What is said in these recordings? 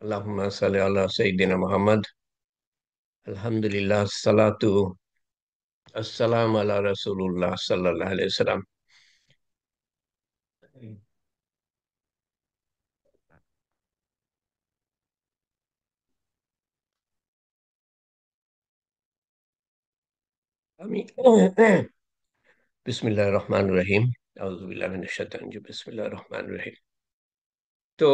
আল্লাহুম্মা সাল্লি আলা সাইয়্যিদিনা মুহাম্মদ। আলহামদুলিল্লাহ, সালাতু আসসালাম আলা রাসূলুল্লাহ সাল্লাল্লাহু আলাইহি ওয়াসাল্লাম। আমি বিসমিল্লাহির রহমানির রহিম। আউযু বিল্লাহি মিনাশ শাইতানির রাজিম। বিসমিল্লাহির রহমানির রহিম। তো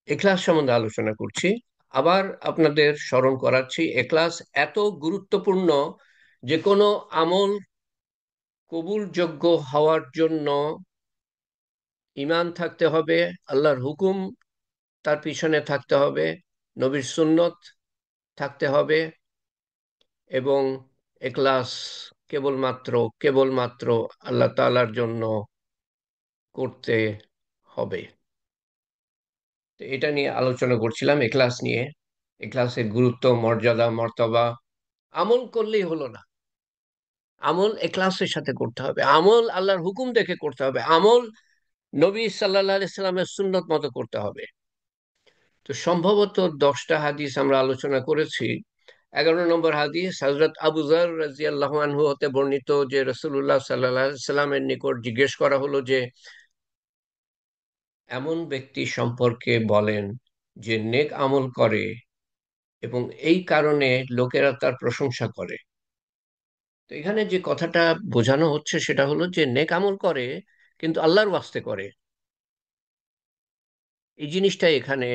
ইখলাস সম্বন্ধে আলোচনা করছি। আবার আপনাদের স্মরণ করাচ্ছি, ইখলাস এত গুরুত্বপূর্ণ যে কোনো আমল কবুলযোগ্য হওয়ার জন্য ঈমান থাকতে হবে, আল্লাহর হুকুম তার পিছনে থাকতে হবে, নবীর সুন্নত থাকতে হবে, এবং এখলাস কেবলমাত্র কেবলমাত্র আল্লাহ তাআলার জন্য করতে হবে। তো এটা নিয়ে আলোচনা করছিলাম, এখলাস নিয়ে। এখলাসের গুরুত্ব, মর্যাদা, মর্তবা। আমল করলেই হলো না, আমল এখলাসের সাথে করতে হবে, আমল আল্লাহর হুকুম দেখে করতে হবে, আমল নবী সাল্লাল্লাহু আলাইহি সাল্লামের সুন্নত মতো করতে হবে। তো সম্ভবত 10টা হাদিস আমরা আলোচনা করেছি। 11 নম্বর হাদিস, হযরত আবু যর রাদিয়াল্লাহু আনহু হতে বর্ণিত, যে রাসূলুল্লাহ সাল্লাল্লাহু আলাইহি সাল্লামের নিকট জিজ্ঞেস করা হলো যে এমন ব্যক্তি সম্পর্কে বলেন যে নেক আমল করে এবং এই কারণে লোকেরা তার প্রশংসা করে। তো এখানে যে কথাটা বোঝানো হচ্ছে সেটা হলো যে নেক আমল করে কিন্তু আল্লাহর ওয়াস্তে করে, এই জিনিসটা এখানে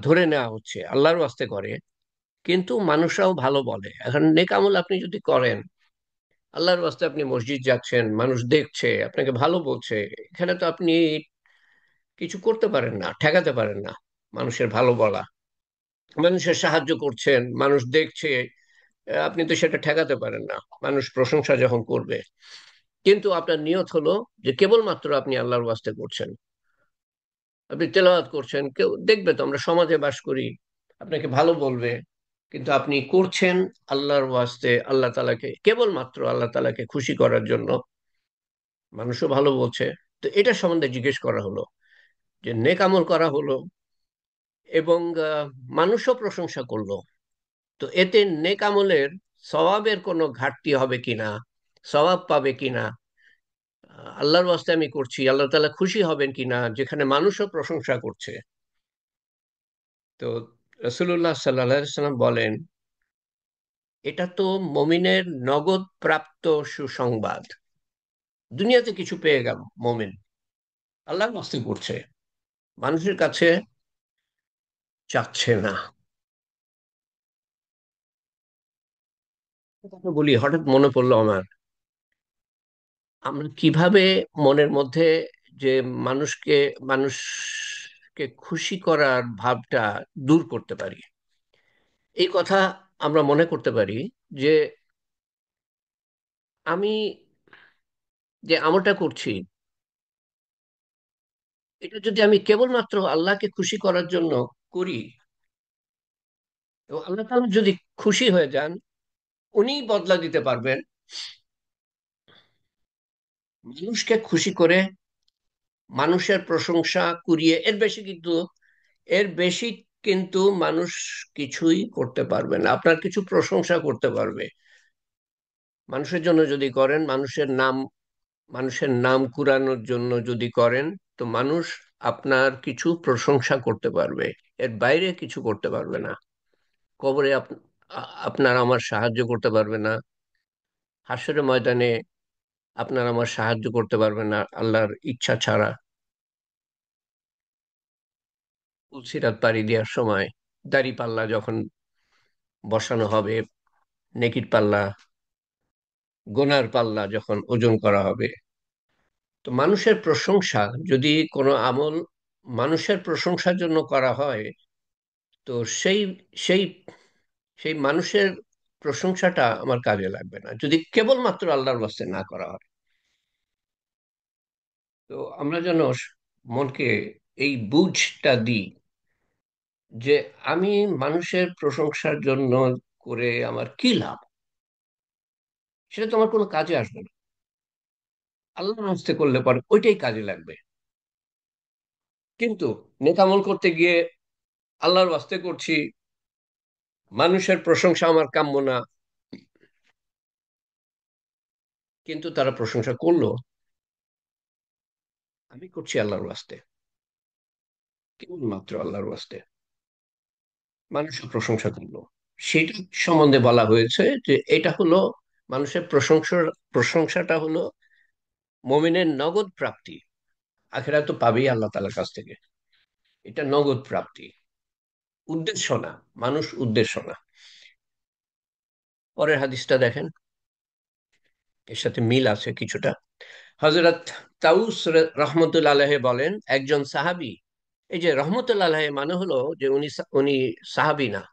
ধরে নেওয়া হচ্ছে। আল্লাহর ওয়াস্তে করে কিন্তু মানুষরাও ভালো বলে। এখন নেক আমল আপনি যদি করেন আল্লাহর ওয়াস্তে, আপনি মসজিদ যাচ্ছেন, মানুষ দেখছে, আপনাকে ভালো বলছে, এখানে তো আপনি কিছু করতে পারেন না, ঠেকাতে পারেন না মানুষের ভালো বলা। মানুষের সাহায্য করছেন, মানুষ দেখছে, আপনি তো সেটা ঠেকাতে পারেন না মানুষ প্রশংসা যখন করবে। কিন্তু আপনার নিয়ত হলো যে কেবলমাত্র আপনি আল্লাহর ওয়াস্তে করছেন। আপনি তেলাওয়াত করছেন, কেউ দেখবে তো, আমরা সমাজে বাস করি, আপনাকে ভালো বলবে, কিন্তু আপনি করছেন আল্লাহর ওয়াস্তে, আল্লাহ তাআলাকে, কেবলমাত্র আল্লাহ তাআলাকে খুশি করার জন্য। মানুষও ভালো বলছে। তো এটা সম্বন্ধে জিজ্ঞেস করা হলো, যে নেক আমল করা হলো এবং মানুষও প্রশংসা করলো, তো এতে নেক আমলের সওয়াবের কোনো ঘাটতি হবে কিনা, সওয়াব পাবে কিনা, আল্লাহর ওয়াস্তে আমি করছি, আল্লাহ তাআলা খুশি হবেন কিনা যেখানে মানুষও প্রশংসা করছে। তো রাসূলুল্লাহ সাল্লাল্লাহু আলাইহি সাল্লাম বলেন, এটা তো মমিনের নগদ প্রাপ্ত সুসংবাদ। দুনিয়াতে কিছু পেয়ে গেল মমিন, আল্লাহর ওয়াস্তে করছে, মানুষের কাছে চাচ্ছে না। কথা বলি, হঠাৎ মনে পড়লো আমার, আমরা কিভাবে মনের মধ্যে যে মানুষকে মানুষকে খুশি করার ভাবটা দূর করতে পারি। এই কথা আমরা মনে করতে পারি যে আমি যে আমলটা করছি, এটা যদি আমি কেবলমাত্র আল্লাহকে খুশি করার জন্য করি, এবং আল্লাহ তাআলা যদি খুশি হয়ে যান, উনিই বদলা দিতে পারবেন। মানুষকে খুশি করে, মানুষের প্রশংসা কুড়িয়ে, এর বেশি কিন্তু মানুষ কিছুই করতে পারবে না। আপনার কিছু প্রশংসা করতে পারবে, মানুষের জন্য যদি করেন, মানুষের নাম কুড়ানোর জন্য যদি করেন, তো মানুষ আপনার কিছু প্রশংসা করতে পারবে, এর বাইরে কিছু করতে পারবে না। কবরে আপনার আমার সাহায্য করতে পারবে না, হাসরের ময়দানে আপনার আমার সাহায্য করতে পারবে না আল্লাহর ইচ্ছা ছাড়া। পুলসিরাত পাড়ি দেওয়ার সময় দাড়ি পাল্লা যখন বসানো হবে, নেকির পাল্লা, গোনার পাল্লা যখন ওজন করা হবে, তো মানুষের প্রশংসা, যদি কোনো আমল মানুষের প্রশংসার জন্য করা হয়, তো সেই সেই সেই মানুষের প্রশংসাটা আমার কাজে লাগবে না যদি কেবলমাত্র আল্লাহর ওয়াস্তে না করা হয়। তো আমরা যেন মনকে এই বুঝটা দিই যে আমি মানুষের প্রশংসার জন্য করে আমার কি লাভ, সেটা তো আমার কোনো কাজে আসবে না। আল্লাহর ওয়াস্তে করলে পরে ওইটাই কাজে লাগবে। কিন্তু নেকামল করতে গিয়ে আল্লাহর ওয়াস্তে করছি, মানুষের প্রশংসা আমার কাম্য না, কিন্তু তারা প্রশংসা করলো, আমি করছি আল্লাহর ওয়াস্তে, কেবলমাত্র আল্লাহর ওয়াস্তে, মানুষের প্রশংসা করলো, সেটা সম্বন্ধে বলা হয়েছে যে এটা হলো মানুষের প্রশংসাটা হলো মুমিনের নগদ প্রাপ্তি, আখেরাত তো পাবেই আল্লাহ তাআলার কাছ থেকে, এটা নগদ প্রাপ্তি, উদ্দেশ্য না, মানুষ উদ্দেশ্য না। পরের হাদিসটা দেখেন, এর সাথে মিল আছে কিছুটা। হযরত তাউস রহমতুল্লাহ আলাইহি বলেন, একজন সাহাবী, এই যে রহমতুল্লাহ আলাইহি মানে হলো যে উনি সাহাবী না,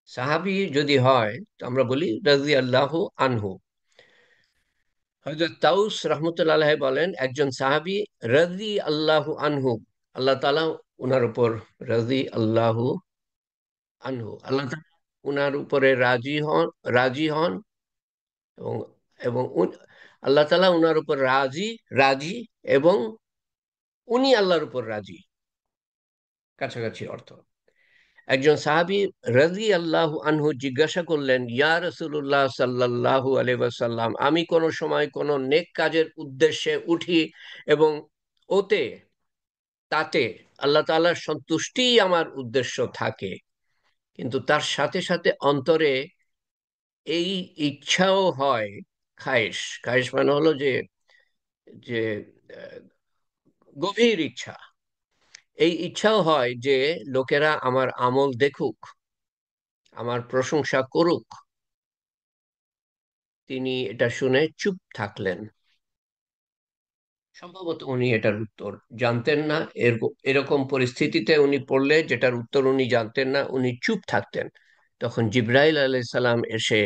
সাহাবী যদি হয় তো আমরা বলি রাদিয়াল্লাহু আনহু। হযরত তাউস রহমতুল্লাহ আলাইহি বলেন, একজন সাহাবী রাজি আল্লাহু আনহু, আল্লাহ তাআলা উনার উপর রাজি আল্লাহু আনহু, আল্লাহ তাআলা উনার উপরে রাজি হন এবং এবং আল্লাহ তাআলা উনার উপর রাজি এবং উনি আল্লাহর উপর রাজি, কাছাকাছি অর্থ। একজন সাহাবী রাদিয়াল্লাহু আনহু জিজ্ঞাসা করলেন, ইয়া রাসূলুল্লাহ সাল্লাল্লাহু আলাইহি ওয়াসাল্লাম, আমি কোন সময় কোন নেক কাজের উদ্দেশ্যে উঠি এবং ওতে তাতে আল্লাহ তাআলার সন্তুষ্টিই আমার উদ্দেশ্য থাকে, কিন্তু তার সাথে সাথে অন্তরে এই ইচ্ছাও হয়, খায়েশ, খায়েশ মানে হলো যে যে আহ, গভীর ইচ্ছা, এই ইচ্ছাও হয় যে লোকেরা আমার আমল দেখুক, আমার প্রশংসা করুক। তিনি এটা শুনে চুপ থাকলেন। সম্ভবত উনি এটার উত্তর জানতেন না, এরকম পরিস্থিতিতে উনি পড়লে যেটার উত্তর উনি জানতেন না, উনি চুপ থাকতেন। তখন জিব্রাইল আলাইহিস সালাম এসে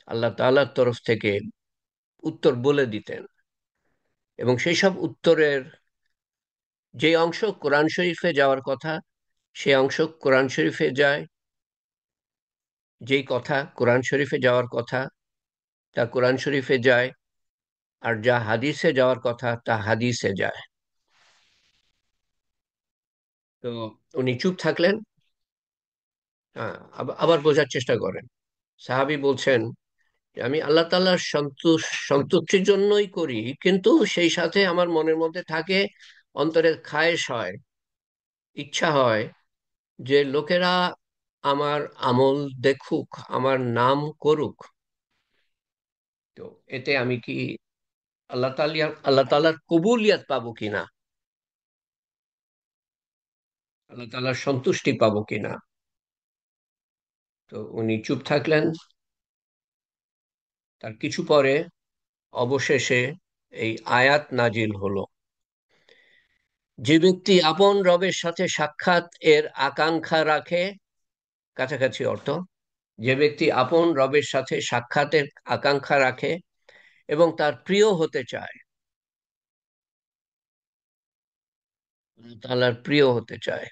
আল্লাহ তাআলার তরফ থেকে উত্তর বলে দিতেন, এবং সেই সব উত্তরের যে অংশ কোরআন শরীফে যাওয়ার কথা, সেই অংশ কোরআন শরীফে যায়, যেই কথা কোরআন শরীফে যাওয়ার কথা তা কোরআন শরীফে যায়, আর যা হাদিসে যাওয়ার কথা তা হাদিসে যায়। তো উনি চুপ থাকলেন। হ্যাঁ, আবার বোঝার চেষ্টা করেন। সাহাবী বলছেন যে আমি আল্লাহ তাআলার সন্তুষ্টির জন্যই করি, কিন্তু সেই সাথে আমার মনের মধ্যে থাকে, অন্তরে খায়েশ হয়, ইচ্ছা হয় যে লোকেরা আমার আমল দেখুক, আমার নাম করুক। তো এতে আমি কি আল্লাহ তাআলার কবুলিয়াত পাবো কিনা, আল্লাহ তাআলার সন্তুষ্টি পাবো কিনা। তো উনি চুপ থাকলেন। তার কিছু পরে অবশেষে এই আয়াত নাজিল হলো, যে ব্যক্তি আপন রবের সাথে সাক্ষাৎ এর আকাঙ্ক্ষা রাখে, কাছাকাছি অর্থ, যে ব্যক্তি আপন রবের সাথে সাক্ষাতের আকাঙ্ক্ষা রাখে এবং তার প্রিয় হতে চায়, তাআলার প্রিয় হতে চায়,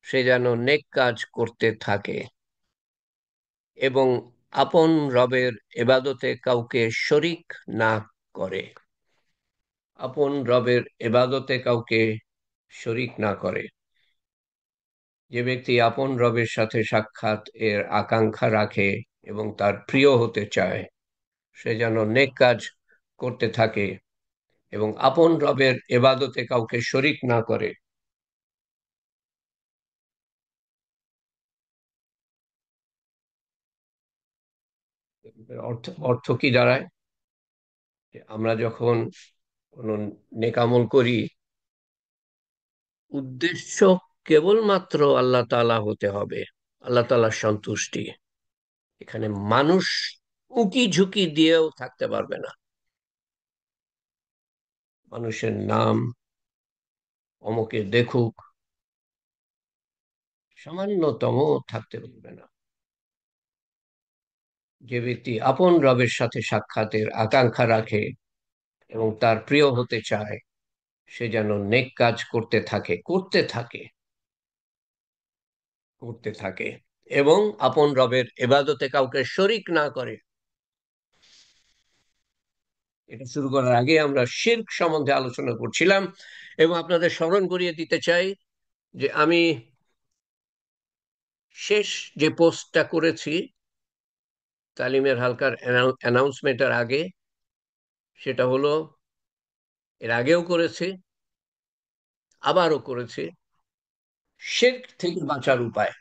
সে যেন নেক কাজ করতে থাকে এবং আপন রবের ইবাদতে কাউকে শরিক না করে, আপন রবের ইবাদতে কাউকে শরিক না করে। যে ব্যক্তি আপন রবের সাথে সাক্ষাৎ এর আকাঙ্ক্ষা রাখে এবং তার প্রিয় হতে চায়, সে যেন নেক কাজ করতে থাকে এবং আপন রবের ইবাদতে কাউকে শরিক না করে। অর্থ অর্থ কি দাঁড়ায়? যে আমরা যখন কোনো নেকামল করি, উদ্দেশ্য কেবলমাত্র আল্লাহ তাআলা হতে হবে, আল্লাহ তাআলার সন্তুষ্টি। এখানে মানুষ উকি ঝুঁকি দিয়েও থাকতে পারবে না, মানুষের নাম অমুকে দেখুক, সামান্যতম থাকতে পারবে না। যে ব্যক্তি আপন রবের সাথে সাক্ষাতের আকাঙ্ক্ষা রাখে এবং তার প্রিয় হতে চায়, সে যেন নেক কাজ করতে থাকে এবং আপন রবের ইবাদতে কাউকে শরিক না করে। এটা শুরু করার আগে আমরা শিরক সম্বন্ধে আলোচনা করছিলাম, এবং আপনাদের স্মরণ করিয়ে দিতে চাই যে আমি শেষ যে পোস্টটা করেছি তালিমের হালকার অ্যানাউন্সমেন্টের আগে, সেটা হলো, এর আগেও করেছি, আবারও করেছি, শিরক থেকে বাঁচার উপায়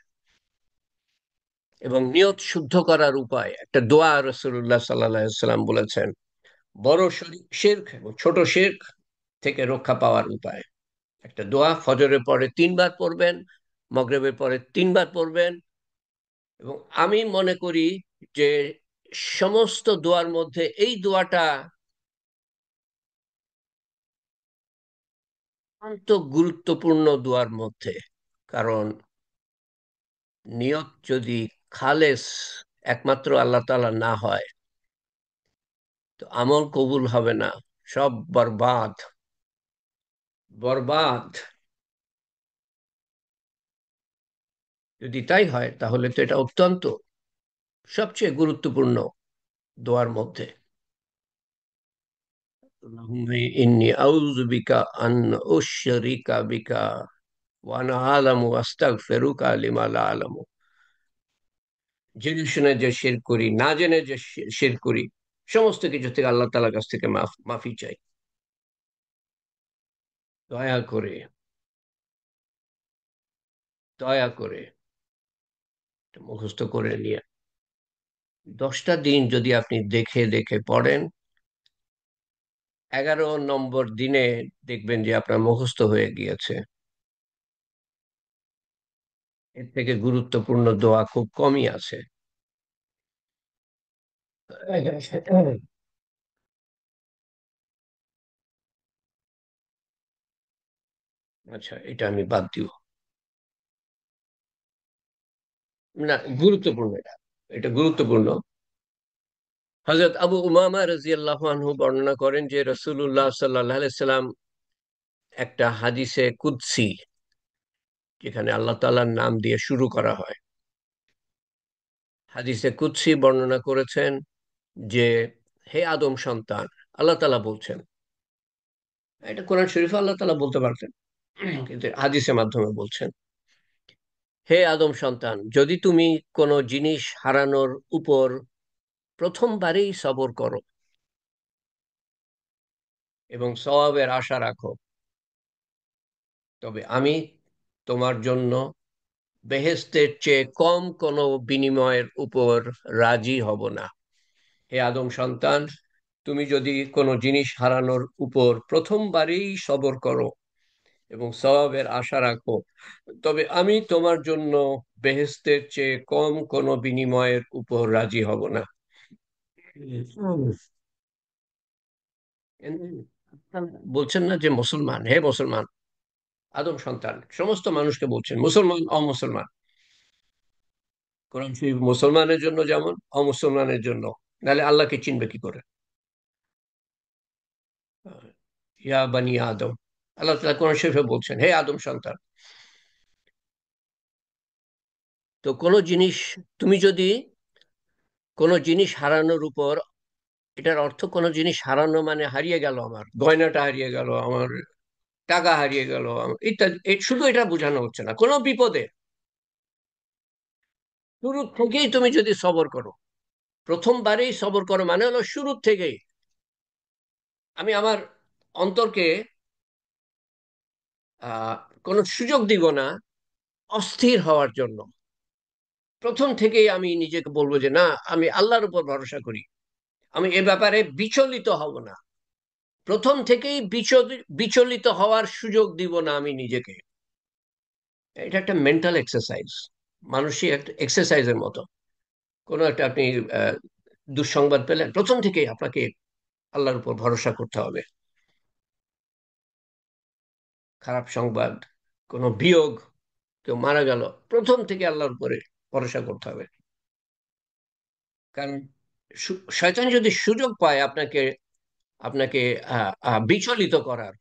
এবং নিয়ত শুদ্ধ করার উপায়। একটা দোয়া রাসূলুল্লাহ সাল্লাল্লাহু আলাইহি সাল্লাম বলেছেন, বড় শিরক এবং ছোট শিরক থেকে রক্ষা পাওয়ার উপায়। একটা দোয়া ফজরের পরে 3 বার পড়বেন, মাগরিবের পরে 3 বার পড়বেন। এবং আমি মনে করি যে সমস্ত দোয়ার মধ্যে এই দোয়াটা অত্যন্ত গুরুত্বপূর্ণ দোয়ার মধ্যে। কারণ নিয়ত যদি খালেস একমাত্র আল্লাহ তাআলা না হয়, তো আমল কবুল হবে না, সব বরবাদ। বরবাদ। যদি তাই হয় তাহলে তো এটা অত্যন্ত সবচেয়ে গুরুত্বপূর্ণ দোয়ার মধ্যে। আল্লাহুম্মা ইন্নী আউযু বিকা আন উশরিকা বিকা ওয়া আনা আ'লামু ওয়াস্তাগফিরুকা লিমা লা আ'লামু। জেনে শুনে যে শিরক করি, না জেনে যে শিরক করি, সমস্ত কিছু থেকে আল্লাহ তাআলার কাছ থেকে মাফি চাই। দয়া করে, দয়া করে এটা মুখস্থ করে নিয়ে 10টা দিন যদি আপনি দেখে দেখে পড়েন, 11 নম্বর দিনে দেখবেন যে আপনার মুখস্থ হয়ে গিয়েছে। এর থেকে গুরুত্বপূর্ণ দোয়া খুব কমই আছে। আচ্ছা, এটা আমি বাদ দিব। না, গুরুত্বপূর্ণ এটা, এটা গুরুত্বপূর্ণ। হযরত আবু উমামা রাদিয়াল্লাহু আনহু বর্ণনা করেন যে রাসূলুল্লাহ সাল্লাল্লাহু আলাইহি সাল্লাম একটা হাদিসে কুদসি, যেখানে আল্লাহ তাআলার নাম দিয়ে শুরু করা হয়, হাদিসে কুদসি বর্ণনা করেছেন যে, হে আদম সন্তান, আল্লাহ তাআলা বলছেন, এটা কোরআন শরীফে আল্লাহ তাআলা বলতে পারতেন, কিন্তু হাদিসের মাধ্যমে বলছেন, হে আদম সন্তান, যদি তুমি কোনো জিনিস হারানোর উপর প্রথমবারেই সবর করো এবং সওয়াবের আশা রাখো, তবে আমি তোমার জন্য বেহেশতের চেয়ে কম কোনো বিনিময়ের উপর রাজি হব না। হে আদম সন্তান, তুমি যদি কোনো জিনিস হারানোর উপর প্রথমবারেই সবর করো এবং সওয়াবের আশা রাখো, তবে আমি তোমার জন্য বেহেশতের চেয়ে কম কোনো বিনিময়ের উপর রাজি হব না। বলছেন না যে মুসলমান, হে মুসলমান, আদম সন্তান সমস্ত মানুষকে বলছেন, মুসলমান অমুসলমান, কোরআন শরীফ মুসলমানের জন্য যেমন অমুসলমানের জন্য, নাহলে আল্লাহকে চিনবে কি করে? ইয়া বানি আদম, আল্লাহ তাআলা কোরআন শরীফে বলছেন, হে আদম সন্তান। তো কোনো জিনিস, তুমি যদি কোনো জিনিস হারানোর উপর, এটার অর্থ কোনো জিনিস হারানো মানে হারিয়ে গেল, আমার গয়নাটা হারিয়ে গেল, আমার টাকা হারিয়ে গেল, ইত্যাদি, শুধু এটা বোঝানো হচ্ছে না, কোনো বিপদে শুরু থেকেই তুমি যদি সবর করো, প্রথমবারেই সবর করো মানে হলো শুরু থেকেই আমি আমার অন্তরকে আহ কোনো সুযোগ দিব না অস্থির হওয়ার জন্য। প্রথম থেকেই আমি নিজেকে বলবো যে না, আমি আল্লাহর উপর ভরসা করি, আমি এ ব্যাপারে বিচলিত হব না। প্রথম থেকেই বিচলিত হওয়ার সুযোগ দিব না আমি নিজেকে। এটা একটা মেন্টাল এক্সারসাইজ, মানসিক একটা এক্সারসাইজের মতো। কোনো একটা আপনি আহ, দুঃসংবাদ পেলেন, প্রথম থেকেই আপনাকে আল্লাহর উপর ভরসা করতে হবে। খারাপ সংবাদ, কোনো বিয়োগ, কেউ মারা গেল, প্রথম থেকে আল্লাহর উপরে ভরসা করতে হবে। কারণ শয়তান যদি সুযোগ পায় আপনাকে আপনাকে বিচলিত করার,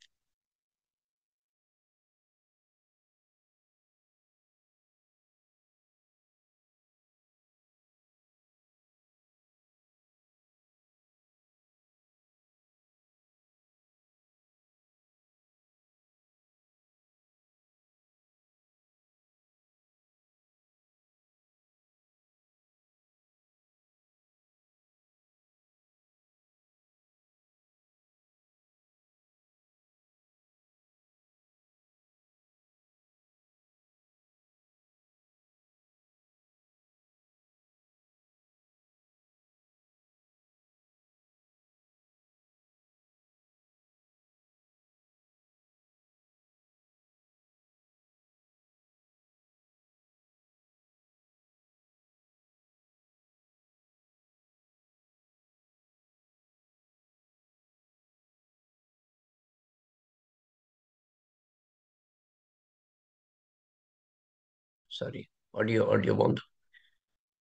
সরি, অডিও অডিও বন্ধ।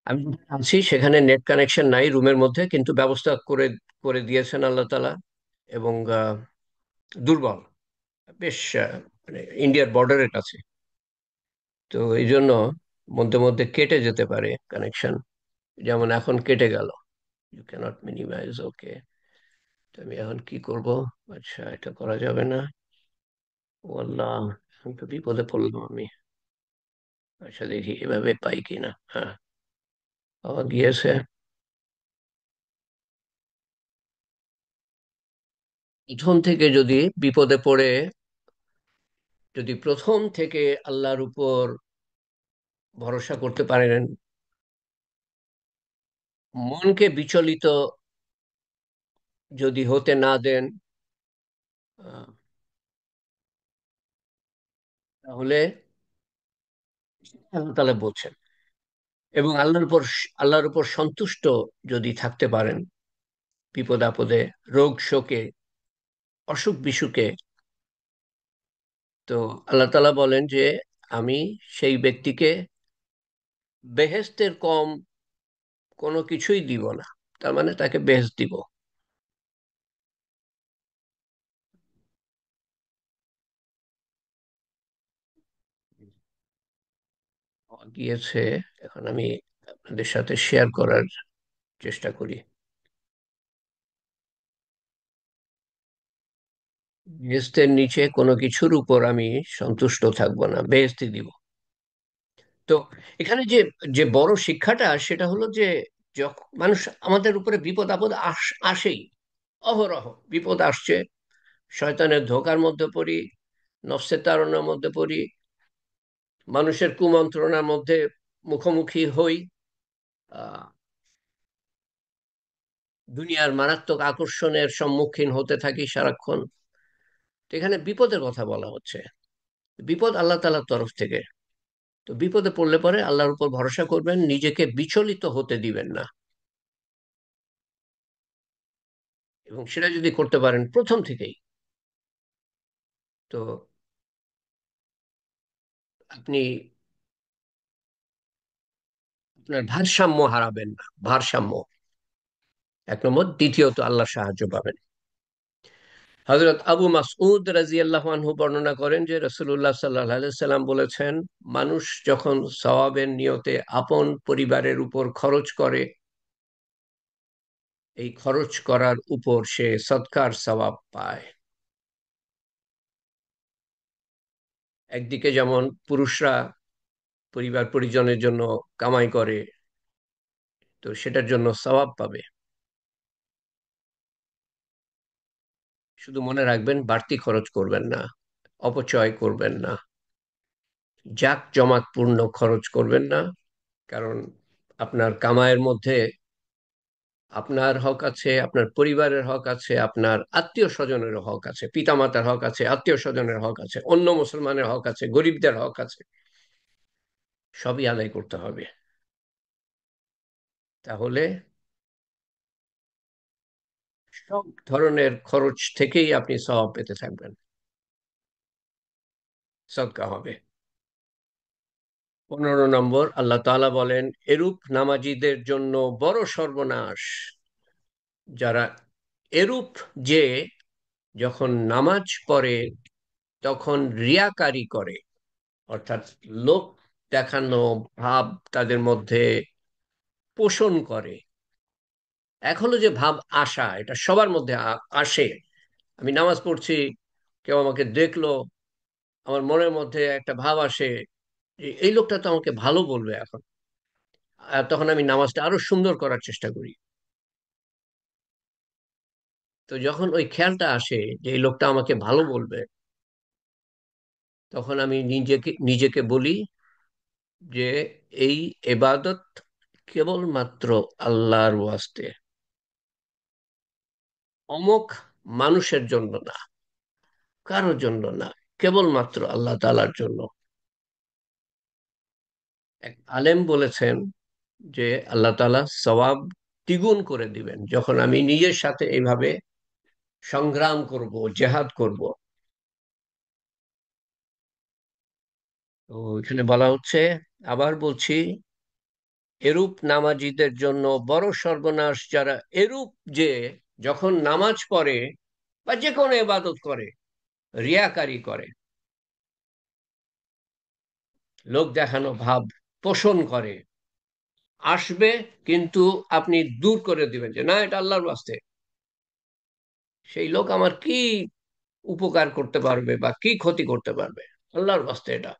আমি আছি, সেখানে নেট কানেকশন নাই রুমের মধ্যে, কিন্তু ব্যবস্থা করে করে দিয়েছেন আল্লাহ তালা। এবং দুর্বল, বেশ মানে ইন্ডিয়ার বর্ডারের কাছে। তো এই জন্য মধ্যে মধ্যে কেটে যেতে পারে কানেকশন, যেমন এখন কেটে গেল। ইউ ক্যানট মিনিমাইজ, ওকে। তো আমি এখন কি করব? আচ্ছা, এটা করা যাবে না। ও আল্লাহ, এখন তো বিপদে পড়লাম আমি। আচ্ছা, দেখি এভাবে পাই কিনা। হ্যাঁ, পাওয়া গিয়েছে। প্রথম থেকে যদি বিপদে পড়ে, যদি প্রথম থেকে আল্লাহর উপর ভরসা করতে পারেন, মনকে বিচলিত যদি হতে না দেন, আহ, তাহলে আল্লাহ তাআলা বলছেন, এবং আল্লাহর উপর সন্তুষ্ট যদি থাকতে পারেন, বিপদ আপদে, রোগ শোকে, অসুখ বিসুখে, তো আল্লাহ তাআলা বলেন যে আমি সেই ব্যক্তিকে বেহেশতের কম কোনো কিছুই দিব না। তার মানে তাকে বেহেশত দিব। গিয়েছে, এখন আমি আপনাদের সাথে শেয়ার করার চেষ্টা করি। বেহেশতের নিচে কোনো কিছুর উপর আমি সন্তুষ্ট থাকবো না, বেহেশতই দিব। তো এখানে যে যে বড় শিক্ষাটা, সেটা হলো যে যখন মানুষ, আমাদের উপরে বিপদ আপদ আসেই, অহরহ বিপদ আসছে। শয়তানের ধোঁকার মধ্যে পড়ি, নফসে তাড়নার মধ্যে পড়ি, মানুষের কুমন্ত্রণার মধ্যে মুখোমুখি হই, আহ, দুনিয়ার মারাত্মক আকর্ষণের সম্মুখীন হতে থাকি সারাক্ষণ। তো এখানে বিপদের কথা বলা হচ্ছে, বিপদ আল্লাহ তাআলার তরফ থেকে। তো বিপদে পড়লে পরে আল্লাহর উপর ভরসা করবেন, নিজেকে বিচলিত হতে দিবেন না। এবং সেটা যদি করতে পারেন প্রথম থেকেই, তো আপনি আপনার ভারসাম্য হারাবেন না। ভারসাম্য এক নম্বর। দ্বিতীয়ত, আল্লাহ সাহায্য পাবেন। হযরত আবু মাসউদ রাদিয়াল্লাহু আনহু বর্ণনা করেন যে রাসূলুল্লাহ সাল্লাল্লাহু আলাইহি সাল্লাম বলেছেন, মানুষ যখন সওয়াবের নিয়তে আপন পরিবারের উপর খরচ করে, এই খরচ করার উপর সে সদকার সওয়াব পায়। একদিকে যেমন পুরুষরা পরিবার পরিজনের জন্য কামাই করে, তো সেটার জন্য সওয়াব পাবে। শুধু মনে রাখবেন, বাড়তি খরচ করবেন না, অপচয় করবেন না, জাক জমাতপূর্ণ খরচ করবেন না। কারণ আপনার কামাইয়ের মধ্যে আপনার হক আছে, আপনার পরিবারের হক আছে, আপনার আত্মীয় স্বজনের হক আছে, পিতামাতার হক আছে, আত্মীয় স্বজনের হক আছে, অন্য মুসলমানের হক আছে, গরিবদের হক আছে। সবই আদায় করতে হবে। তাহলে সব ধরনের খরচ থেকেই আপনি সওয়াব পেতে থাকবেন, সদকা হবে। 15 নম্বর, আল্লাহ তাআলা বলেন, এরূপ নামাজীদের জন্য বড় সর্বনাশ, যারা এরূপ, যে যখন নামাজ পড়ে তখন রিয়াকারি করে, অর্থাৎ লোক দেখানো ভাব তাদের মধ্যে পোষণ করে। এক হলো যে ভাব আসা, এটা সবার মধ্যে আসে। আমি নামাজ পড়ছি, কেউ আমাকে দেখলো, আমার মনের মধ্যে একটা ভাব আসে যে এই লোকটা তো আমাকে ভালো বলবে এখন। আর তখন আমি নামাজটা আরো সুন্দর করার চেষ্টা করি। তো যখন ওই খেয়ালটা আসে যে এই লোকটা আমাকে ভালো বলবে, তখন আমি নিজেকে নিজেকে বলি যে এই এবাদত কেবলমাত্র আল্লাহর ওয়াস্তে, অমুক মানুষের জন্য না, কারোর জন্য না, কেবলমাত্র আল্লাহ তাআলার জন্য। এক আলেম বলেছেন যে আল্লাহ তাআলা সওয়াব দ্বিগুণ করে দিবেন যখন আমি নিজের সাথে এইভাবে সংগ্রাম করব, জেহাদ করব। তো এখানে বলা হচ্ছে, আবার বলছি, এরূপ নামাজীদের জন্য বড় সর্বনাশ যারা এরূপ, যে যখন নামাজ পড়ে বা যে কোনো ইবাদত করে রিয়াকারি করে, লোক দেখানো ভাব পোষণ করে, আসবে কিন্তু আপনি দূর করে দিবেন যে না এটা আল্লাহর ওয়াস্তে, সেই লোক আমার কি উপকার করতে পারবে বা কি ক্ষতি করতে পারবে, আল্লাহর ওয়াস্তে এটা।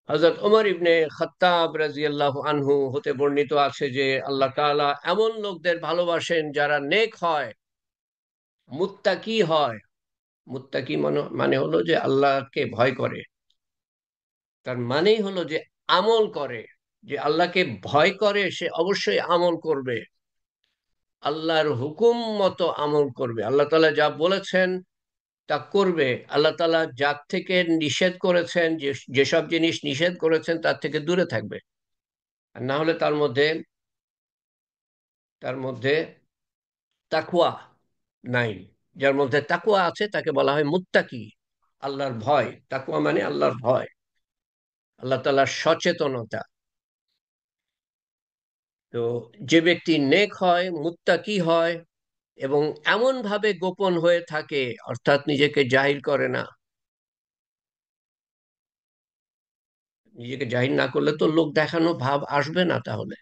হযরত ওমর ইবনে খাত্তাব রাদিয়াল্লাহু আনহু হতে বর্ণিত আছে যে আল্লাহ তাআলা এমন লোকদের ভালোবাসেন যারা নেক হয়, মুত্তাকি হয়। মুত্তাকি মানে হলো যে আল্লাহকে ভয় করে, তার মানেই হলো যে আমল করে, যে আল্লাহকে ভয় করে সে অবশ্যই আমল করবে, আল্লাহর হুকুম মতো আমল করবে, আল্লাহ তাআলা যা বলেছেন তা করবে, আল্লাহ তাআলা যার থেকে নিষেধ করেছেন, যে যেসব জিনিস নিষেধ করেছেন তার থেকে দূরে থাকবে। আর না হলে তার মধ্যে তাকওয়া নাই। যার মধ্যে তাকওয়া আছে তাকে বলা হয় মুত্তাকি, আল্লাহর ভয়। তাকওয়া মানে আল্লাহর ভয়, আল্লাহ তাআলার সচেতনতা। তো যে ব্যক্তি নেক হয়, মুত্তাকি হয়, এবং এমন ভাবে গোপন হয়ে থাকে, অর্থাৎ নিজেকে জাহির করে না, নিজেকে জাহির না করলে তো লোক দেখানো ভাব আসবে না, তাহলে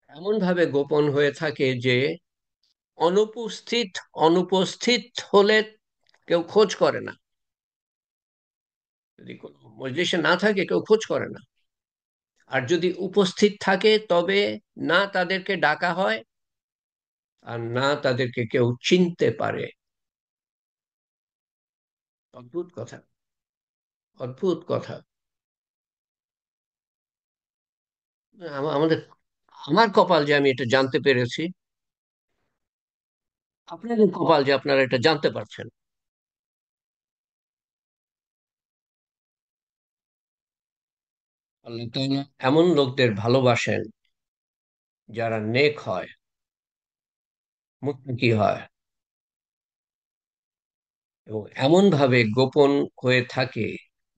এমন ভাবে গোপন হয়ে থাকে যে অনুপস্থিত অনুপস্থিত হলে কেউ খোঁজ করে না, যদি কোনো মজলিসে না থাকে কেউ খোঁজ করে না, আর যদি উপস্থিত থাকে তবে না তাদেরকে ডাকা হয় আর না তাদেরকে কেউ চিনতে পারে। অদ্ভুত কথা, অদ্ভুত কথা। আমাদের, আমার কপাল যে আমি এটা জানতে পেরেছি, আপনাদের কপাল যে আপনারা এটা জানতে পারছেন। আল্লাহ তাআলা এমন লোকদের ভালোবাসেন যারা নেক হয়, মুত্তাকি হয়, এবং এমন ভাবে গোপন হয়ে থাকে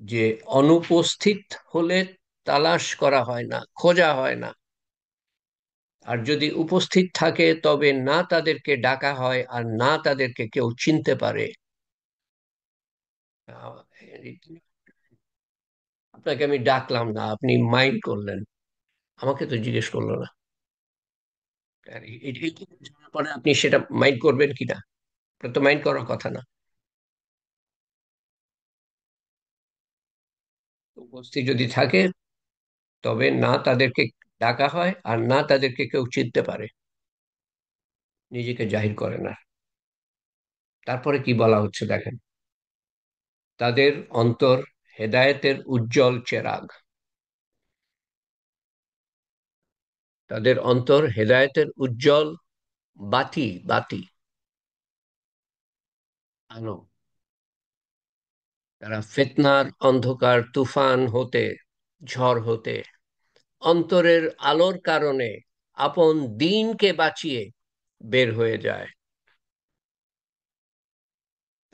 যে অনুপস্থিত হলে তালাশ করা হয় না, খোঁজা হয় না, আর যদি উপস্থিত থাকে তবে না তাদেরকে ডাকা হয় আর না তাদেরকে কেউ চিনতে পারে। আহ, আপনাকে আমি ডাকলাম না, আপনি মাইন্ড করলেন, আমাকে তো জিজ্ঞেস করলো না। আর এইটুকু জানার পরে আপনি সেটা মাইন্ড করবেন কিনা? আপনার তো মাইন্ড করার কথা না। উপস্থিত যদি থাকে তবে না তাদেরকে ডাকা হয় আর না তাদেরকে কেউ চিনতে পারে, নিজেকে জাহির করে না। তারপরে কি বলা হচ্ছে দেখেন, তাদের অন্তর হেদায়েতের উজ্জ্বল চেরাগ, তাদের অন্তর হেদায়েতের উজ্জ্বল বাতি, বাতি, আলো। তারা ফিতনার অন্ধকার তুফান হতে, ঝড় হতে, অন্তরের আলোর কারণে আপন দিনকে বাঁচিয়ে বের হয়ে যায়।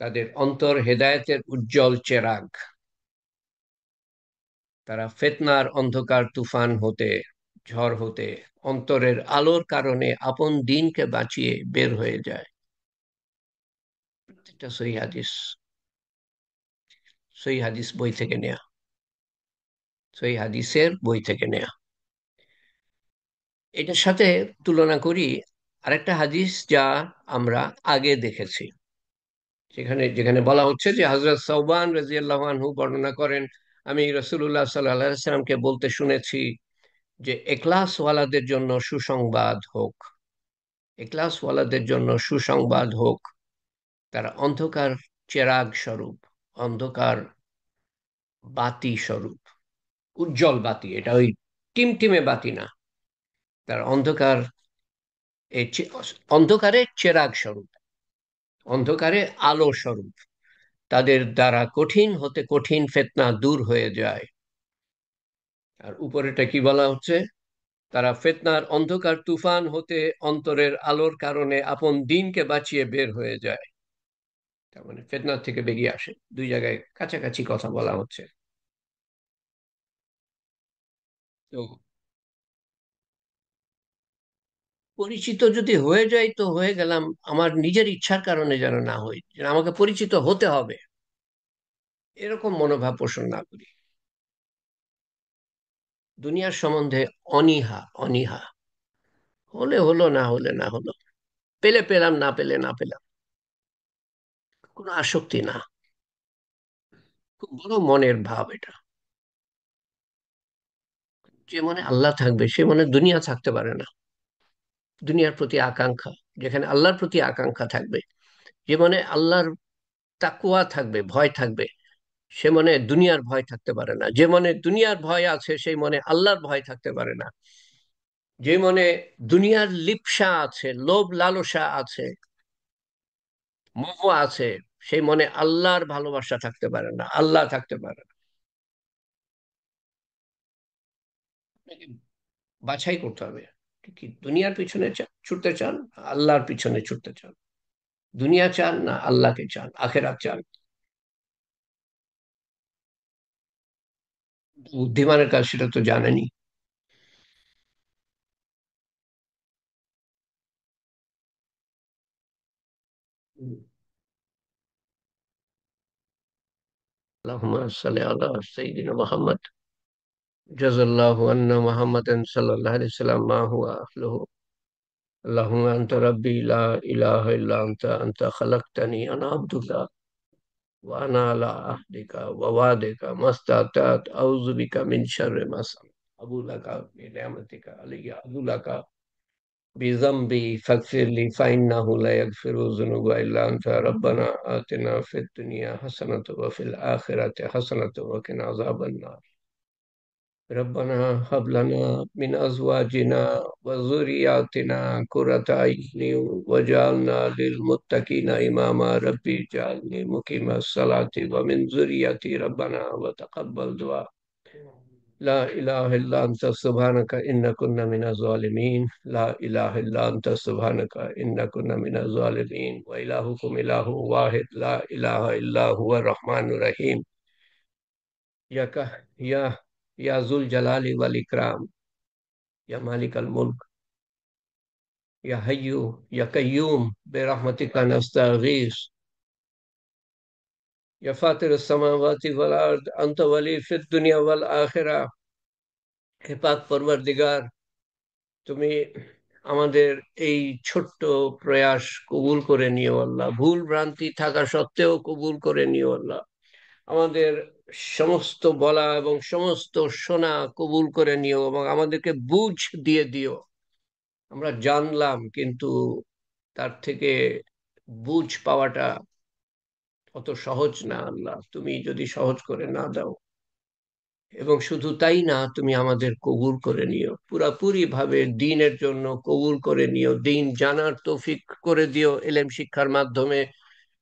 তাদের অন্তর হেদায়েতের উজ্জ্বল চেরাগ, তারা ফিতনার অন্ধকার তুফান হতে, ঝড় হতে, অন্তরের আলোর কারণে আপন দিনকে বাঁচিয়ে বের হয়ে যায়। প্রত্যেকটা সহিহ হাদিস, সহিহ হাদিস বই থেকে নেয়া, সহিহ হাদিসের বই থেকে নেয়া। এটার সাথে তুলনা করি আরেকটা হাদিস যা আমরা আগে দেখেছি, সেখানে যেখানে বলা হচ্ছে যে হযরত সাওবান রাদিয়াল্লাহু আনহু বর্ণনা করেন, আমি রাসূলুল্লাহ সাল্লাল্লাহু আলাইহি সাল্লামকে বলতে শুনেছি যে এখলাস ওয়ালাদের জন্য সুসংবাদ হোক, এখলাস ওয়ালাদের জন্য সুসংবাদ হোক, তারা অন্ধকার চেরাগ স্বরূপ, অন্ধকার বাতি স্বরূপ, উজ্জ্বল বাতি, এটা ওই টিমটিমে বাতি না, তার অন্ধকার, এই অন্ধকারে চেরাগ স্বরূপ, অন্ধকারে আলো স্বরূপ। তাদের দ্বারা কঠিন হতে কঠিন ফিতনা দূর হয়ে যায়। আর উপরেটা কি বলা হচ্ছে, তারা ফিতনার অন্ধকার তুফান হতে অন্তরের আলোর কারণে আপন দিনকে বাঁচিয়ে বের হয়ে যায়। তার মানে ফিতনা থেকে বেরিয়ে আসে, দুই জায়গায় কাছাকাছি কথা বলা হচ্ছে। তো পরিচিত যদি হয়ে যায় তো হয়ে গেলাম, আমার নিজের ইচ্ছার কারণে যেন না হই, যেন আমাকে পরিচিত হতে হবে এরকম মনোভাব পোষণ না করি। দুনিয়ার সম্বন্ধে অনীহা, অনীহা, হলে হলো, না হলে না হলো, পেলে পেলাম, না পেলে না পেলাম, কোনো আসক্তি না। খুব বড় মনের ভাব এটা। যে মনে আল্লাহ থাকবে সে মনে দুনিয়া থাকতে পারে না। দুনিয়ার প্রতি আকাঙ্ক্ষা, যেখানে আল্লাহর প্রতি আকাঙ্ক্ষা থাকবে, যে মনে আল্লাহর তাকুয়া থাকবে, ভয় থাকবে, সে মনে দুনিয়ার ভয় থাকতে পারে না। যে মনে দুনিয়ার ভয় আছে সেই মনে আল্লাহর ভয় থাকতে পারে না। যে মনে দুনিয়ার লিপ্সা আছে, লোভ লালসা আছে, মোহ আছে, সেই মনে আল্লাহর ভালোবাসা থাকতে পারে না, আল্লাহ থাকতে পারে না। আপনাকে বাছাই করতে হবে, কি দুনিয়ার পিছনে ছুটতে চান, আল্লাহর পিছনে ছুটতে চান, দুনিয়া চান না আল্লাহকে চান, আখেরাত চান। বুদ্ধিমানের কাজ সেটা তো জানেনই। আল্লাহুম্মা সাল্লি আলা সাইয়্যিদিনা মুহাম্মদ জাযাল্লাহু আন্না মুহাম্মাদান সাল্লাল্লাহু আলাইহি ওয়াসাল্লাম মা হুয়া আহলুহু। আল্লাহুম্মা আনতা রাব্বি লা ইলাহা ইল্লা আনতা খালাকতানি আনা আবদুকা ওয়া আনা আলা আহদিকা ওয়া ওয়াদিকা মাস্তাতাত আউযু বিকা মিন শাররি মা সানাত আবু লাকা বিনিআমাতিকা আলাইয়া আবু লাকা বিযামবি ফাগফিরলি ফাইন্নাহু লা ইয়াগফিরু যুনুবা ইল্লা আনতা রাব্বানা আতিনা ফিদ দুনিয়া হাসানাতাও ওয়া ফিল আখিরাতি হাসানাতাও ওয়া কিনা আযাবান নার। ربنا هب لنا من أزواجنا وذرياتنا قرة أعين واجعلنا للمتقين إماما ربي اجعلني مقيم الصلاة ومن ذريتي ربنا وتقبل دعاء. لا إله إلا أنت سبحانك إنا كنا من الظالمين. لا إله إلا أنت سبحانك إنا كنا من الظالمين وإلهكم إله واحد لا إله إلا هو الرحمن الرحيم. يا يا ذو الجلال والإكرام، يا مالك الملك، يا حي يا قيوم برحمتك نستغيث، يا فاطر السماوات والأرض أنت ولي في الدنيا والآخرة। হে পাক পরওয়ারদিগার, তুমি আমাদের এই ছোট্ট প্রয়াস কবুল করে নিও আল্লাহ, ভুল ভ্রান্তি থাকা সত্ত্বেও কবুল করে নিও আল্লাহ। আমাদের সমস্ত বলা এবং সমস্ত শোনা কবুল করে নিও এবং আমাদেরকে বুঝ দিয়ে দিও। আমরা জানলাম কিন্তু তার থেকে বুঝ পাওয়াটা অত সহজ না আল্লাহ, তুমি যদি সহজ করে না দাও। এবং শুধু তাই না, তুমি আমাদের কবুল করে নিও, পুরাপুরি ভাবে দ্বীনের জন্য কবুল করে নিও, দ্বীন জানার তৌফিক করে দিও এলেম শিক্ষার মাধ্যমে,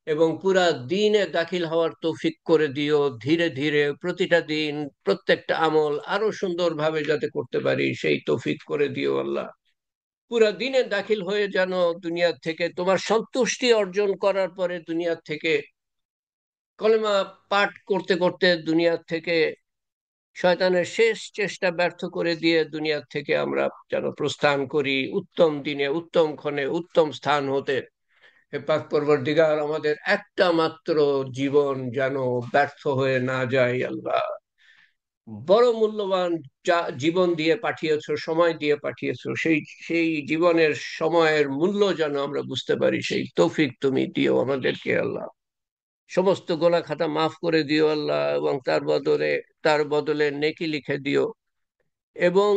এবং পুরা দ্বীনে দাখিল হওয়ার তৌফিক করে দিও। ধীরে ধীরে প্রতিটা দিন প্রত্যেকটা আমল আরো সুন্দরভাবে যাতে করতে পারি সেই তৌফিক করে দিও আল্লাহ। পুরা দিনে দাখিল হয়ে যেন দুনিয়া থেকে তোমার সন্তুষ্টি অর্জন করার পরে দুনিয়া থেকে কলেমা পাঠ করতে করতে দুনিয়া থেকে শয়তানের শেষ চেষ্টা ব্যর্থ করে দিয়ে দুনিয়া থেকে আমরা যেন প্রস্থান করি উত্তম দিনে, উত্তম ক্ষণে, উত্তম স্থান হতে। হে পাক পরবর্তীকার, আমাদের একটা মাত্র জীবন যেন ব্যর্থ হয়ে না যায় আল্লাহ। বড় মূল্যবান যা জীবন দিয়ে পাঠিয়েছো, সময় দিয়ে পাঠিয়েছো, সেই সেই জীবনের সময়ের মূল্য যেন আমরা বুঝতে পারি, সেই তৌফিক তুমি দিও আমাদেরকে আল্লাহ। সমস্ত গোনা খাতা মাফ করে দিও আল্লাহ, এবং তার বদলে নেকি লিখে দিও। এবং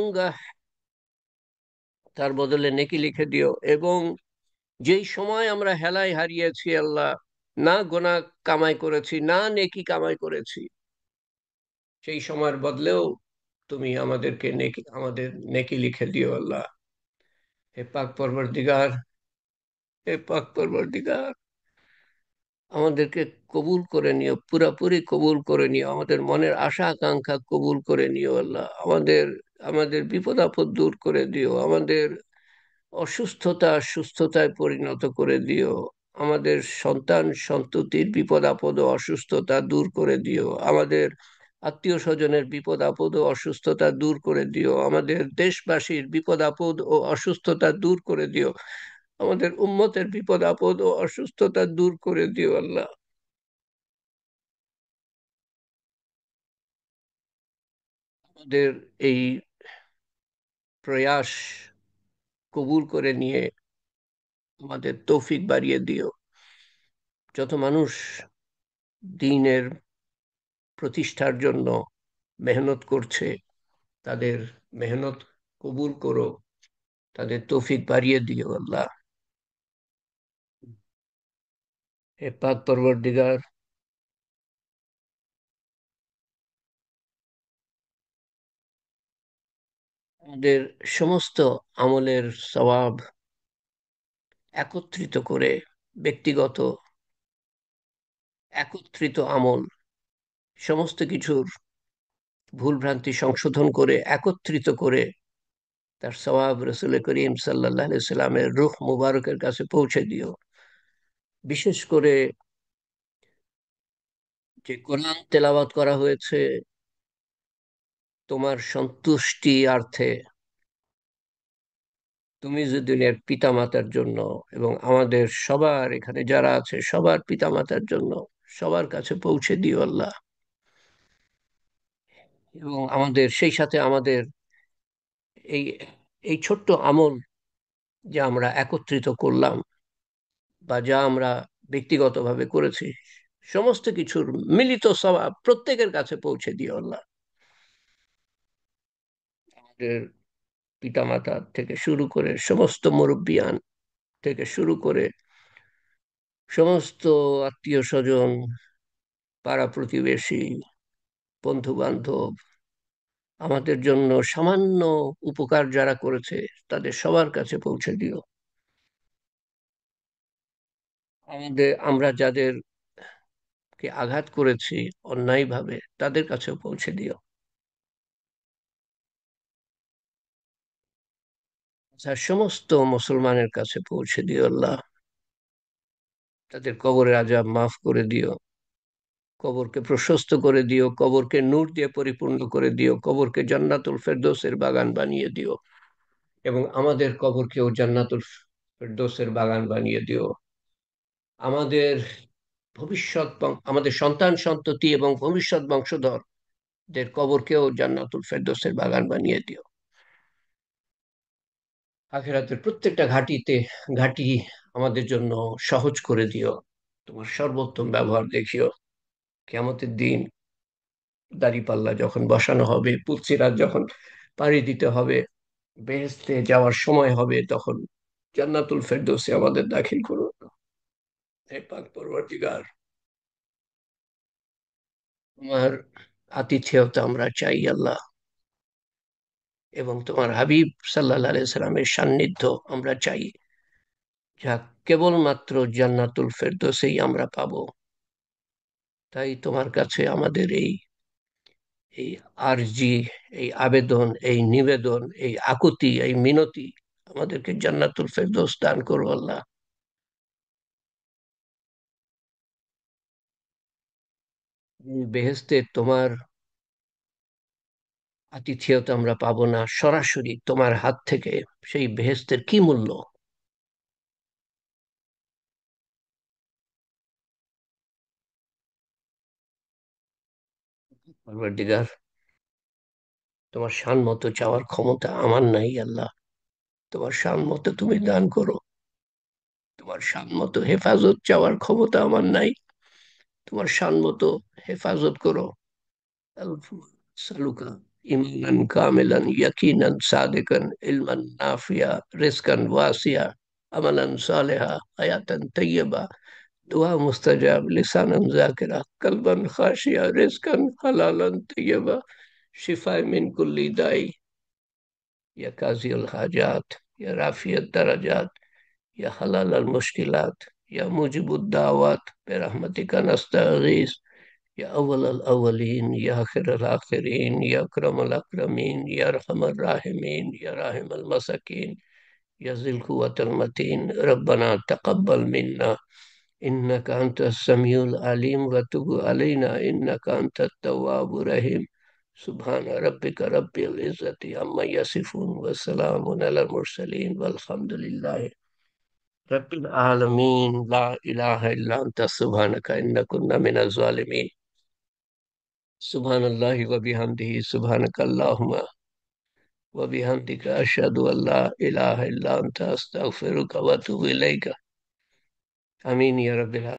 তার বদলে নেকি লিখে দিও। এবং যেই সময় আমরা হেলায় হারিয়েছি আল্লাহ, না গোনা কামাই করেছি, না নেকি কামাই করেছি, সেই সময়ের বদলেও তুমি আমাদের নেকি লিখে দিও আল্লাহ। হে পাক পরবর্তীকার, হে পাক পরবর্তীকার, আমাদেরকে কবুল করে নিও, পুরাপুরি কবুল করে নিও, আমাদের মনের আশা আকাঙ্ক্ষা কবুল করে নিও আল্লাহ। আমাদের আমাদের বিপদ আপদ দূর করে দিও, আমাদের অসুস্থতা সুস্থতায় পরিণত করে দিও। আমাদের সন্তান সন্ততির বিপদ আপদ ও অসুস্থতা দূর করে দিও, আমাদের আত্মীয় স্বজনের বিপদ আপদ ও অসুস্থতা দূর করে দিও, আমাদের দেশবাসীর বিপদ আপদ ও অসুস্থতা দূর করে দিও, আমাদের উম্মতের বিপদ আপদ ও অসুস্থতা দূর করে দিও আল্লাহ। আমাদের এই প্রয়াস কবুল করে নিয়ে আমাদের তৌফিক বাড়িয়ে দিও। যত মানুষ দ্বীনের প্রতিষ্ঠার জন্য মেহনত করছে, তাদের মেহনত কবুল করো, তাদের তৌফিক বাড়িয়ে দিও আল্লাহ। হে পাক পরওয়ারদিগার, আমাদের সমস্ত আমলের সওয়াব একত্রিত করে, ব্যক্তিগত একত্রিত আমল, সমস্ত কিছুর ভুলভ্রান্তি সংশোধন করে একত্রিত করে তার সওয়াব রসুল করিম সাল্লাল্লাহু আলাইহি সাল্লামের রূহ মুবারকের কাছে পৌঁছে দিও। বিশেষ করে যে কোরআন তেলাওয়াত করা হয়েছে তোমার সন্তুষ্টিয়ার্থে, তুমি যে দুনিয়ার পিতামাতার জন্য এবং আমাদের সবার এখানে যারা আছে সবার পিতামাতার জন্য সবার কাছে পৌঁছে দিও আল্লাহ। এবং আমাদের সেই সাথে আমাদের এই এই ছোট্ট আমল যা আমরা একত্রিত করলাম বা যা আমরা ব্যক্তিগতভাবে করেছি, সমস্ত কিছুর মিলিত সওয়াব প্রত্যেকের কাছে পৌঁছে দিও আল্লাহ। আমাদের পিতামাতা থেকে শুরু করে সমস্ত মুরব্বিয়ান থেকে শুরু করে সমস্ত আত্মীয় স্বজন, পাড়া প্রতিবেশী, বন্ধু বান্ধব, আমাদের জন্য সামান্য উপকার যারা করেছে তাদের সবার কাছে পৌঁছে দিও। আমরা যাদেরকে আঘাত করেছি অন্যায়ভাবে তাদের কাছেও পৌঁছে দিও। সমস্ত মুসলমানের কাছে পৌঁছে দিও আল্লাহ। তাদের কবরের আযাব মাফ করে দিও, কবরকে প্রশস্ত করে দিও, কবরকে নূর দিয়ে পরিপূর্ণ করে দিও, কবরকে জান্নাতুল ফেরদৌসের বাগান বানিয়ে দিও, এবং আমাদের কবরকেও জান্নাতুল ফেরদৌসের বাগান বানিয়ে দিও। আমাদের আমাদের সন্তান সন্ততি এবং ভবিষ্যৎ বংশধরদের কবরকেও জান্নাতুল ফেরদৌসের বাগান বানিয়ে দিও। আখিরাতের প্রত্যেকটা ঘাটি আমাদের জন্য সহজ করে দিও, তোমার সর্বোত্তম ব্যবহার দেখিও। কিয়ামতের দিন দাঁড়িপাল্লা যখন বসানো হবে, পুলসিরাত যখন পাড়ি দিতে হবে, বেহেশতে যাওয়ার সময় হবে, তখন জান্নাতুল ফেরদৌসে আমাদের দাখিল করো। হে পাক পরওয়ারদিগার, তোমার আতিথেয়তা আমরা চাই আল্লাহ, এবং তোমার হাবিব সাল্লাল্লাহু আলাইহি সাল্লামের সান্নিধ্য আমরা চাই, যা কেবলমাত্র জান্নাতুল ফেরদৌসেই আমরা পাবো। তাই তোমার কাছে আমাদের এই এই আরজি, এই আবেদন, এই নিবেদন, এই আকুতি, এই মিনতি, আমাদেরকে জান্নাতুল ফেরদৌস দান করো আল্লাহ। এই বেহেশতে তোমার আতিথেয়তা আমরা পাবো না, সরাসরি তোমার হাত থেকে সেই বেহেশতের কি মূল্য। পরওয়ারদিগার, তোমার শান মতো চাওয়ার ক্ষমতা আমার নাই আল্লাহ, তোমার শান মতো তুমি দান করো। তোমার শান মতো হেফাজত চাওয়ার ক্ষমতা আমার নাই, তোমার শান মতো হেফাজত করো। সালুকা ইমানান কামিলান ইয়াকিনান সাদিকান ইলমান নাফিয়া রিজকান ওয়াসিয়া আমালান সালেহা হায়াতান তাইয়্যিবা, দুয়া মুস্তাজাব লিসানান যাকিরা কলবান খাশিয়া রিজকান হালালান তাইয়্যিবা, শিফায়ে মিন কুল্লি দাই, ইয়া কাজিয়াল হাজাত, ইয়া রাফিয়াত দারাজাত, ইয়া হালালাল মুশকিলাত, ইয়া মুজিবুদ দাওয়াত বিরহমাতিকা নাস্তাগীস, يا أول الأولين يا آخر الآخرين يا أكرم الأكرمين يا أرحم الراحمين يا راحم المساكين يا ذي القوة المتين، ربنا تقبل منا إنك أنت السميع العليم وتب علينا إنك أنت التواب الرحيم سبحان ربك رب العزة عما يصفون وسلام على المرسلين والحمد لله رب العالمين لا إله إلا أنت سبحانك إنا كنا من الظالمين سبحان الله وبحمده سبحانك اللهم وبحمدك أشهد أن لا إله إلا أنت أستغفرك وأتوب إليك آمين يا رب العالمين